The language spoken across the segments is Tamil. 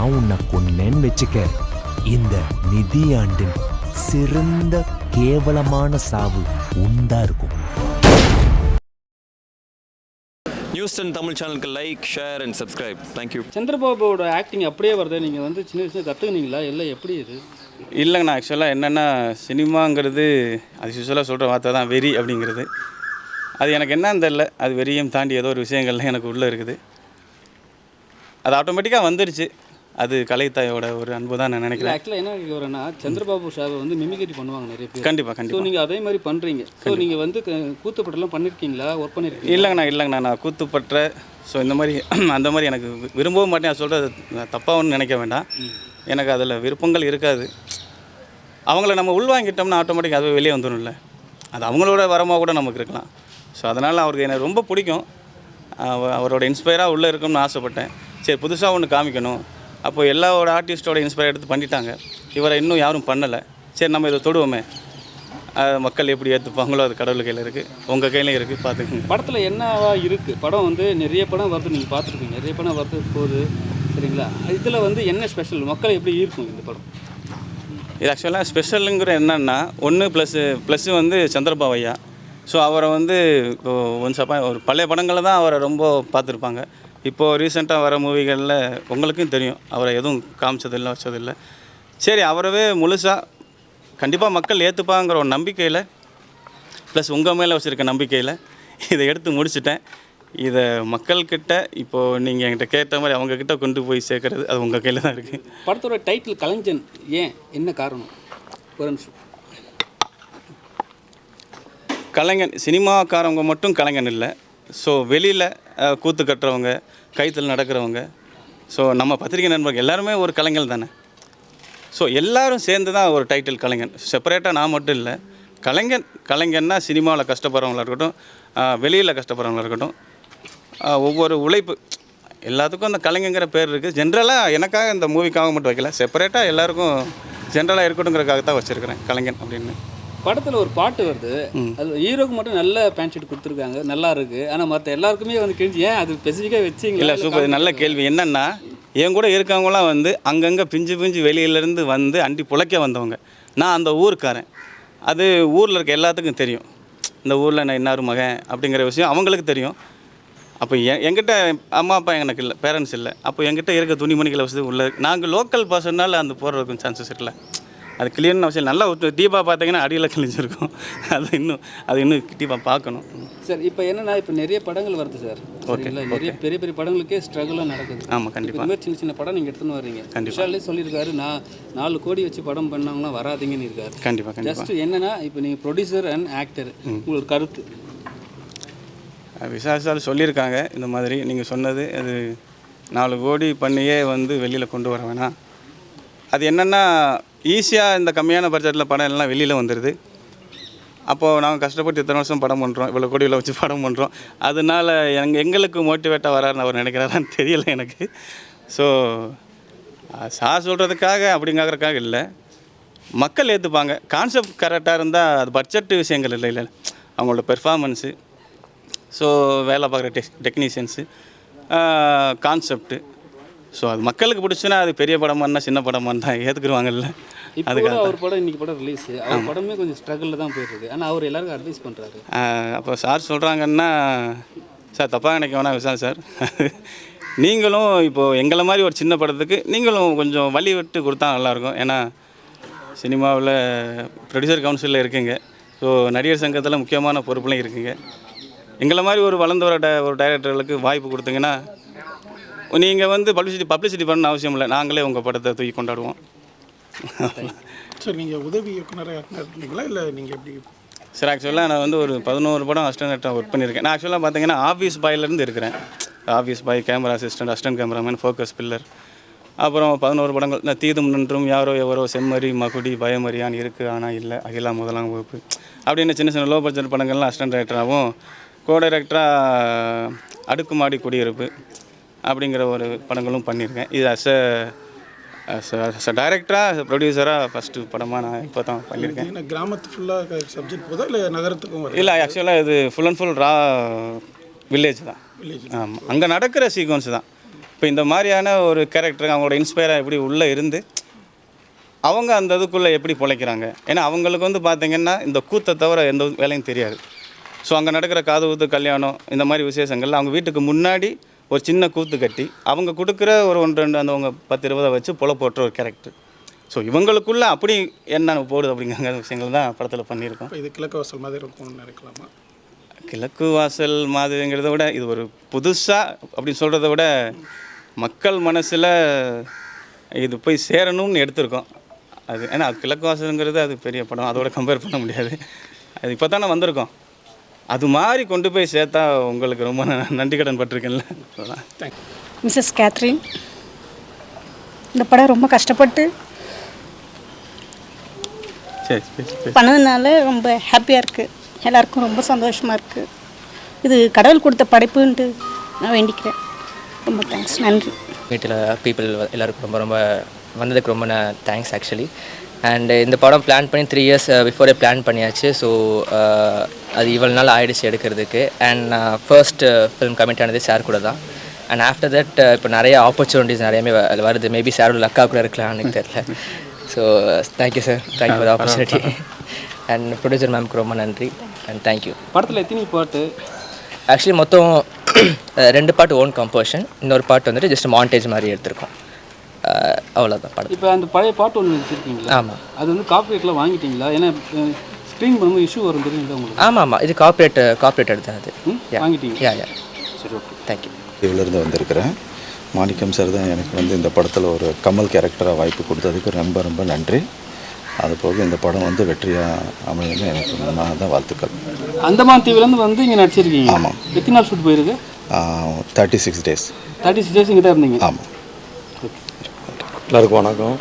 நான் உன்னை கொன்னேன்னு வச்சுக்க, இந்த நிதியாண்டின் சிறந்த கேவலமான சாவு உண்டா இருக்கும். நியூஸ் 10 தமிழ் சேனலுக்கு like, share and subscribe. Thank you. சந்திரபாபுவோட ஆக்டிங் அப்படியே வருது. நீங்கள் வந்து சின்ன வயசுல கற்றுக்குனீங்களா இல்லை எப்படி இது? இல்லைங்கண்ணா, ஆக்சுவலாக என்னென்னா சினிமாங்கிறது அது யூஸ்வலாக சொல்கிற வார்த்தை தான் வெறி அப்படிங்கிறது. அது எனக்கு என்னன்னு தெரில, அது வெறியும் தாண்டி ஏதோ ஒரு விஷயங்கள்லாம் எனக்கு உள்ளே இருக்குது. அது ஆட்டோமேட்டிக்காக வந்துருச்சு. அது கலைத்தாயோட ஒரு அன்பு தான் நான் நினைக்கிறேன். ஆக்சுவலாக என்ன கேட்குறேன்னா, சந்திரபாபு ஷாவை வந்து மிமிக்ரி பண்ணுவாங்க நிறைய பேர். கண்டிப்பாக. ஸோ நீங்கள் அதே மாதிரி பண்ணுறீங்க. ஸோ நீங்கள் வந்து கூத்துப்பட்டெல்லாம் பண்ணியிருக்கீங்களா, ஒர்க் பண்ணியிருக்கீங்க? இல்லைங்கண்ணா, நான் கூத்துப்பற்ற ஸோ இந்த மாதிரி அந்த மாதிரி எனக்கு விரும்பவும் மாட்டேன். நான் சொல்கிறது தப்பாக ஒன்று நினைக்க வேண்டாம். எனக்கு அதில் விருப்பங்கள் இருக்காது. அவங்கள நம்ம உள்வாங்கிட்டோம்னா ஆட்டோமேட்டிக்காக அதுவே வெளியே வந்துடும்ல. அது அவங்களோட வரமாக கூட நமக்கு இருக்கலாம். ஸோ அதனால் அவருக்கு எனக்கு ரொம்ப பிடிக்கும். அவரோட இன்ஸ்பயராக உள்ளே இருக்கணும்னு ஆசைப்பட்டேன். சரி, புதுசாக ஒன்று காமிக்கணும். அப்போ எல்லாரோட ஆர்டிஸ்ட்டோட இன்ஸ்பயர் எடுத்து பண்ணிட்டாங்க. இவரை இன்னும் யாரும் பண்ணலை. சரி, நம்ம இதை தொடுவோமே. மக்கள் எப்படி ஏற்றுப்பாங்களோ அது கடவுள் கையில் இருக்குது, உங்கள் கையிலையும் இருக்குது, பார்த்துக்குங்க. படத்தில் என்னவா இருக்குது? படம் வந்து நிறைய படம் வருது, நீங்கள் பார்த்துருக்கீங்க. நிறைய படம் வருது போகுது, சரிங்களா? இதில் வந்து என்ன ஸ்பெஷல், மக்களை எப்படி இருக்கும் இந்த படம்? இது ஆக்சுவலாக ஸ்பெஷலுங்கிற என்னென்னா, ஒன்று ப்ளஸ்ஸு வந்து சந்திரபாபு ஐயா. ஸோ அவரை வந்து ஒரு பழைய படங்களில் தான் அவரை ரொம்ப பார்த்துருப்பாங்க. இப்போது ரீசெண்டாக வர மூவிகளில் உங்களுக்கும் தெரியும், அவரை எதுவும் காமிச்சதில்லை, வச்சதில்லை. சரி, அவரவே முழுசாக கண்டிப்பாக மக்கள் ஏற்றுப்பாங்கிற ஒரு நம்பிக்கையில், ப்ளஸ் உங்கள் மேலே வச்சுருக்க நம்பிக்கையில் இதை எடுத்து முடிச்சுட்டேன். இதை மக்கள்கிட்ட இப்போது நீங்கள் என்கிட்ட கேட்ட மாதிரி அவங்கக்கிட்ட கொண்டு போய் சேர்க்கறது அது உங்கள் கையில் தான் இருக்குது. படத்தோட டைட்டில் கலைஞன் ஏன், என்ன காரணம்? ஒரு நிமிஷம். கலைஞன் சினிமாக்காரவங்க மட்டும் கலைஞன் இல்லை. ஸோ வெளியில் கூத்து கட்டுறவங்க, கைத்தில் நடக்கிறவங்க, ஸோ நம்ம பத்திரிகை நண்பர்கள் எல்லாருமே ஒரு கலைஞர் தானே. ஸோ எல்லோரும் சேர்ந்து தான் ஒரு டைட்டில் கலைஞன். செப்பரேட்டாக நான் மட்டும் இல்லை. கலைஞன்னா சினிமாவில் கஷ்டப்படுறவங்களா இருக்கட்டும், வெளியில் கஷ்டப்படுறவங்களா இருக்கட்டும், ஒவ்வொரு உழைப்பு எல்லாத்துக்கும் அந்த கலைஞங்கிற பேர் இருக்குது. ஜென்ரலாக எனக்காக இந்த மூவிக்காக மட்டும் வைக்கல, செப்பரேட்டாக எல்லாேருக்கும் ஜென்ரலாக இருக்கட்டுங்கிறதுக்காக தான் வச்சுருக்கிறேன் கலைஞன் அப்படின்னு. படத்தில் ஒரு பாட்டு வருது, அது ஹீரோக்கு மட்டும் நல்ல பேண்ட் ஷர்ட் கொடுத்துருக்காங்க, நல்லா இருக்குது. ஆனால் மற்ற எல்லாருக்குமே வந்து கிழிஞ்சு, ஏன் அது ஸ்பெசிஃபிக்காக வச்சிங்களா? இல்லை, சூப்பர், நல்ல கேள்வி. என்னென்னா, என் கூட இருக்கவங்களாம் வந்து அங்கங்கே பிஞ்சு வெளியிலேருந்து வந்து அண்டி புழைக்க வந்தவங்க. நான் அந்த ஊருக்காரன். அது ஊரில் இருக்க எல்லாத்துக்கும் தெரியும். இந்த ஊரில் நான் இன்னார் மகன் அப்படிங்கிற விஷயம் அவங்களுக்கு தெரியும். அப்போ என்கிட்ட அம்மா அப்பா எனக்கு இல்லை, பேரண்ட்ஸ் இல்லை. அப்போ என்கிட்ட இருக்க துணிமணிகளை வசதி உள்ள நாங்கள் லோக்கல் பர்சனால் அந்த போடுறதுக்கும் சான்சஸ் இருக்குல்ல. அது கிளியர்னு அவசியம். நல்லா தீபா பார்த்தீங்கன்னா அடியில் கிழிஞ்சிருக்கும். அது இன்னும் டீப்பாக பார்க்கணும். சார், இப்போ என்னென்னா, இப்போ நிறைய படங்கள் வருது சார். ஓகே, நிறைய பெரிய பெரிய படங்களுக்கே ஸ்ட்ரகிளாக நடக்குது. ஆமாம், கண்டிப்பாக. இந்த மாதிரி சின்ன படம் நீங்கள் எடுத்துன்னு வர்றீங்க. விஷாலே சொல்லியிருக்காரு, நான் 4 கோடி வச்சு படம் பண்ணாங்கன்னா வராதிங்கன்னு இருக்காரு. கண்டிப்பாக. ஜஸ்ட் என்னென்னா, இப்போ நீங்கள் ப்ரொடியூசர் அண்ட் ஆக்டர், உங்களுக்கு கருத்து? விஷால் சொல்லியிருக்காங்க இந்த மாதிரி நீங்கள் சொன்னது. அது 4 கோடி பண்ணியே வந்து வெளியில் கொண்டு வர வேணாம். அது என்னென்னா, ஈஸியாக இந்த கம்மியான பட்ஜெட்டில் படம் எல்லாம் வெளியில் வந்துடுது. அப்போது நாங்கள் கஷ்டப்பட்டு இத்தனை வருஷம் படம் பண்ணுறோம், இவ்வளோ கோடியில் வச்சு படம் பண்ணுறோம். அதனால் எங்களுக்கு மோட்டிவேட்டாக வராருன்னு அவர் நினைக்கிறாரான்னு தெரியலை எனக்கு. ஸோ சார் சொல்கிறதுக்காக அப்படிங்கிறதுக்காக இல்லை, மக்கள் ஏற்றுப்பாங்க. கான்செப்ட் கரெக்டாக இருந்தால் அது பட்ஜெட்டு விஷயங்கள் இல்லை, அவங்களோட பெர்ஃபார்மன்ஸு, ஸோ வேலை பார்க்குற டெக்னீஷியன்ஸு, கான்செப்ட்டு, ஸோ அது மக்களுக்கு பிடிச்சுன்னா அது பெரிய படமானா சின்ன படமானா ஏற்றுக்குருவாங்கல்ல. அதுக்காக அவர் படம் இன்றைக்கி படம் ரிலீஸ், அவர் படமே கொஞ்சம் ஸ்ட்ரகிளில் தான் போயிட்டுருக்கு. ஆனால் அவர் எல்லாருக்கும் அட்வைஸ் பண்ணுறாரு. அப்போ சார் சொல்கிறாங்கன்னா, சார் தப்பாக நினைக்க வேணாம் விஷால் சார், நீங்களும் இப்போது எங்களை மாதிரி ஒரு சின்ன படத்துக்கு நீங்களும் கொஞ்சம் வழி விட்டு கொடுத்தா நல்லாயிருக்கும். ஏன்னா சினிமாவில் ப்ரொடியூசர் கவுன்சிலில் இருக்குங்க. ஸோ நடிகர் சங்கத்தில் முக்கியமான பொறுப்புலையும் இருக்குங்க. எங்களை மாதிரி ஒரு வளர்ந்து வர ஒரு டைரக்டர்களுக்கு வாய்ப்பு கொடுத்தீங்கன்னா, நீங்கள் வந்து பப்ளிசிட்டி பண்ணணும் அவசியம் இல்லை, நாங்களே உங்கள் படத்தை தூக்கி கொண்டாடுவோம். சார், நீங்கள் உதவி இயக்குனராக இருந்தீங்களா இல்லை நீங்கள் எப்படி? சார், ஆக்சுவலாக நான் வந்து ஒரு 11 படம் அசிஸ்டன்ட்டாக ஒர்க் பண்ணியிருக்கேன். நான் ஆக்சுவலாக பார்த்தீங்கன்னா ஆஃபீஸ் பாயிலேருந்து இருக்கிறேன். Office boy, camera assistant cameraman, focus pillar, அப்புறம் 11 படங்கள். இந்த தீதும் நின்றும், யாரோ எவரோ, செம்மறி, மகுடி, பயமறியான், இருக்குது ஆனால் இல்லை, அகிலா முதலாம் வகுப்பு அப்படின்னு சின்ன லோ பட்ஜெட் படங்கள்லாம் அசிஸ்டன்ட் டைரக்டராகவும், கோ டைரக்டராக அடுக்குமாடி குடியிருப்பு அப்படிங்கிற ஒரு படங்களும் பண்ணியிருக்கேன். இது அஸ் அ டைரக்டராக ப்ரொடியூசராக ஃபஸ்ட்டு படமாக நான் இப்போ தான் பண்ணியிருக்கேன். ஏன்னா கிராமத்து ஃபுல்லாக சப்ஜெக்ட் போதா இல்லை நகரத்துக்கும் வரும்? இல்லை, ஆக்சுவலாக இது ஃபுல் அண்ட் ஃபுல் வில்லேஜ் தான். ஆமாம், அங்கே நடக்கிற சீக்வன்ஸ் தான். இப்போ இந்த மாதிரியான ஒரு கேரக்டர் அவங்களோட இன்ஸ்பயராக எப்படி உள்ளே இருந்து அவங்க அந்த இதுக்குள்ளே எப்படி பிழைக்கிறாங்க. ஏன்னா அவங்களுக்கு வந்து பார்த்திங்கன்னா இந்த கூத்தை தவிர எந்த வேலையும் தெரியாது. ஸோ அங்கே நடக்கிற காது ஊத்து கல்யாணம் இந்த மாதிரி விசேஷங்கள்ல அவங்க வீட்டுக்கு முன்னாடி ஒரு சின்ன கூத்து கட்டி அவங்க கொடுக்குற ஒரு 1-2 அந்த அவங்க 10-20 வச்சு போட்டுற ஒரு கேரக்டர். ஸோ இவங்களுக்குள்ளே அப்படி என்ன போடுது அப்படிங்கிற விஷயங்கள் தான் படத்தில் பண்ணியிருக்கோம். இது கிழக்கு வாசல் மாதிரி இருக்கும்னு நினைக்கலாமா? கிழக்கு வாசல் மாதிரிங்கிறத விட இது ஒரு புதுசாக அப்படின்னு சொல்கிறத விட மக்கள் மனசில் இது போய் சேரணும்னு எடுத்திருக்கோம். அது ஏன்னா அது கிழக்கு வாசலுங்கிறது அது பெரிய படம், அதோட கம்பேர் பண்ண முடியாது. அது இப்போ தானே வந்திருக்கோம். அது மாதிரி கொண்டு போய் சேர்த்தா உங்களுக்கு ரொம்ப நன்றி கடன் பட்டிருக்கேன்ல. தேங்க்யூ. மிஸ்ஸஸ் கேத்ரின், இந்த படம் ரொம்ப கஷ்டப்பட்டு பண்ணதுனால ரொம்ப ஹாப்பியாக இருக்குது. எல்லாருக்கும் ரொம்ப சந்தோஷமாக இருக்குது. இது கடவுள் கொடுத்த படைப்புன்ட்டு நான் வேண்டிக்கிறேன். ரொம்ப தேங்க்ஸ், நன்றி. வீட்டில் பீப்புள் எல்லாருக்கும் ரொம்ப ரொம்ப வந்ததுக்கு ரொம்ப தேங்க்ஸ் ஆக்சுவலி. அண்ட் இந்த படம் பிளான் பண்ணி 3 இயர்ஸ் பிஃபோரே பிளான் பண்ணியாச்சு. ஸோ அது இவ்வளோ நாள் ஆயிடுச்சு எடுக்கிறதுக்கு. அண்ட் நான் ஃபர்ஸ்ட் ஃபிலிம் கமிட் ஆனது சார் கூட தான். அண்ட் ஆஃப்டர் தட் இப்போ நிறைய ஆப்பர்ச்சுனிட்டிஸ் நிறையவே வருது. மேபி சாரோட லக்கா கூட இருக்கலாம், எனக்கு தெரியல. So thank you sir, thank you for the opportunity. And producer மேம்க்கு ரொம்ப நன்றி அண்ட் தேங்க்யூ. படத்தில் எத்தனை பாட்டு? ஆக்சுவலி மொத்தம் 2 பாட்டு ஓன் கம்போஷன், இன்னொரு பாட்டு வந்துட்டு ஜஸ்ட் மாண்டேஜ் மாதிரி எடுத்திருக்கோம். அவ்வளோதான் படம். இப்போ அந்த பழைய பாட்டு ஒன்று வச்சுருக்கீங்களா? ஆமாம். அது வந்து காப்பிரைட்டில் வாங்கிட்டீங்களா? ஏன்னா ஸ்க்ரீன் பண்ணும்போது இஷ்யூ வரும் தெரியுங்களா உங்களுக்கு? ஆமாம், இது கார்பரேட் எடுத்தது அது. வாங்கிட்டீங்க? யா. சரி, ஓகே, தேங்க்யூ. இதிலிருந்து வந்திருக்கிறேன். மாணிக்கம் சார் தான் எனக்கு வந்து இந்த படத்தில் ஒரு கமல் கேரக்டராக வாய்ப்பு கொடுத்ததுக்கு ரொம்ப ரொம்ப நன்றி. அதுபோக இந்த படம் வந்து வெற்றியாக அமையணும் எனக்கு நான் தான் வாழ்த்துக்கள். அந்தமான் தீவுலேருந்து வந்து இங்கே நடிச்சிருக்கீங்க? ஆமாம். எத்தனை நாள் ஷூட் போயிருக்கு? 36 days. 36 days இங்கே தான் இருந்தீங்க? ஆமாம். எல்லாருக்கும் வணக்கம்.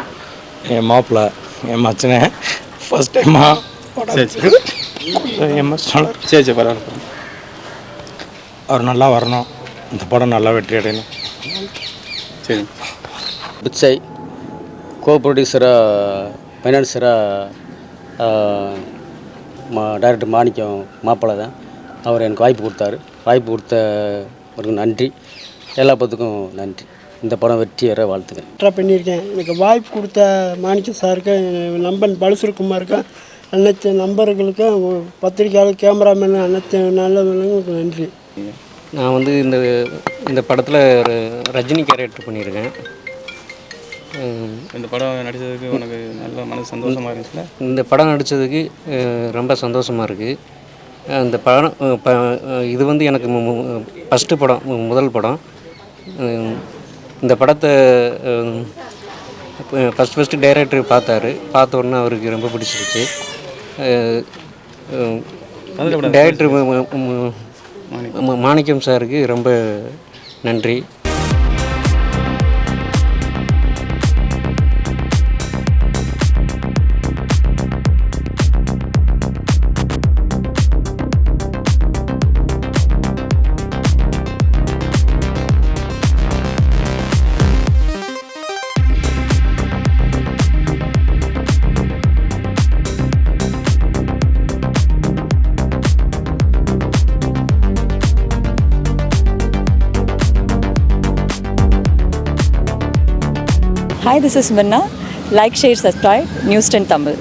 என் மாப்பிள்ளை, என் மச்சனை ஃபஸ்ட் டைமாக என் மச்சனை சரி பரவாயில்ல. அவர் நல்லா வரணும், இந்த படம் நல்லா வெற்றி அடையணும். சரி. பிச்சை கோ ப்ரொடியூசராக ஃபைனான்சராக டைரக்டர் மாணிக்கம் மாப்பிள்ளை தான். அவர் எனக்கு வாய்ப்பு கொடுத்தாரு. வாய்ப்பு கொடுத்தவருக்கு நன்றி, எல்லா பத்துக்கும் நன்றி. இந்த படம் வெற்றி வர வாழ்த்துக்கிறேன். ட்ரை பண்ணியிருக்கேன். எனக்கு வாய்ப்பு கொடுத்த மாணிக்கம் சாருக்கு, நம்பன் பலசுருக்குமாருக்கு, அனைத்து நம்பர்களுக்கும், பத்திரிக்கையாளர், கேமராமேன், அனைத்து நல்லவர்களுக்கும் நன்றி. நான் வந்து இந்த படத்தில் ஒரு ரஜினி கேரக்டர் பண்ணியிருக்கேன். இந்த படம் நடித்ததுக்கு உனக்கு நல்ல மனசு சந்தோஷமாக இருந்துச்சுல? இந்த படம் நடித்ததுக்கு ரொம்ப சந்தோஷமாக இருக்குது. இந்த படம் இது வந்து எனக்கு ஃபஸ்ட்டு படம், முதல் படம். இந்த படத்தை ஃபஸ்ட்டு டைரக்டர் பார்த்த உடனே அவருக்கு ரொம்ப பிடிச்சிருச்சு. டைரக்டர் மாணிக்கம் சாருக்கு ரொம்ப நன்றி. Hi, this is Minna. Like, share, subscribe, News 10 Tamil.